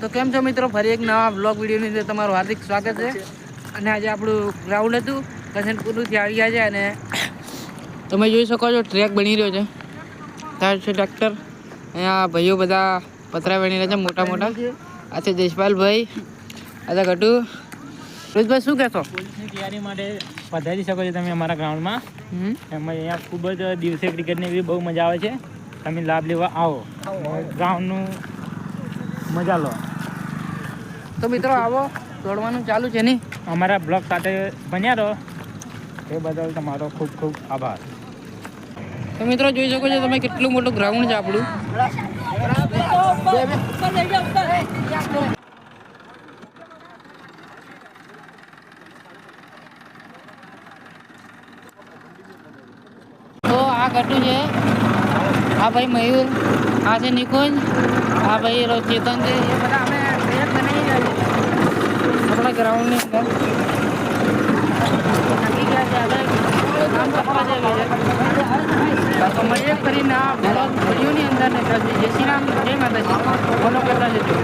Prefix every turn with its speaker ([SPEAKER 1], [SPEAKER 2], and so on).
[SPEAKER 1] તો કેમ છો મિત્રો, ફરી એક નવા બ્લોગ વિડીયોની અંદર તમારું હાર્દિક સ્વાગત છે. અને આજે આપણું ગ્રાઉન્ડ હતું કસનપુરથી આવી ગયા છે અને તમે જોઈ શકો છો ટ્રેક બની રહ્યો છે. ત્યાં છે ટ્રેક્ટર, અહીંયા ભાઈઓ બધા પતરા બની રહ્યા છે મોટા મોટા. આ છે જયપાલભાઈ, આ છે ગટુ. રોહિતભાઈ શું કહેશો?
[SPEAKER 2] પોલીસની તૈયારી માટે પધારી શકો છો તમે અમારા ગ્રાઉન્ડમાં. એમાં અહીંયા ખૂબ જ દિવસે ક્રિકેટની એવી બહુ મજા આવે છે. તમે લાભ લેવા આવો, ગ્રાઉન્ડનું મજા લો.
[SPEAKER 1] તો મિત્રો આવો, દોડવાનું ચાલુ છે નહીં?
[SPEAKER 2] અમારા બ્લોગ સાથે બન્યા રહો, એ બદલ તમારો ખૂબ ખૂબ આભાર.
[SPEAKER 1] તો મિત્રો જોઈ શકો છો તમે કેટલું મોટું ગ્રાઉન્ડ છે આપણું. તો આ ગટુ છે, આ ભાઈ મયુર, આ છે નિકુંજ, આ ભાઈ ચેતન છે. એ બધા અમે ટ્રેક બનાવી રહ્યા છીએ આપણા ગ્રાઉન્ડની અંદર. નક્કી ગયા છે આગળ કામ કરવા જેવી છે. તો મળીએ ફરીને આ બ્લોગ વિડીયોની અંદર. જય શ્રી રામ, જય માતાજી. ફોલો કરતા જજો.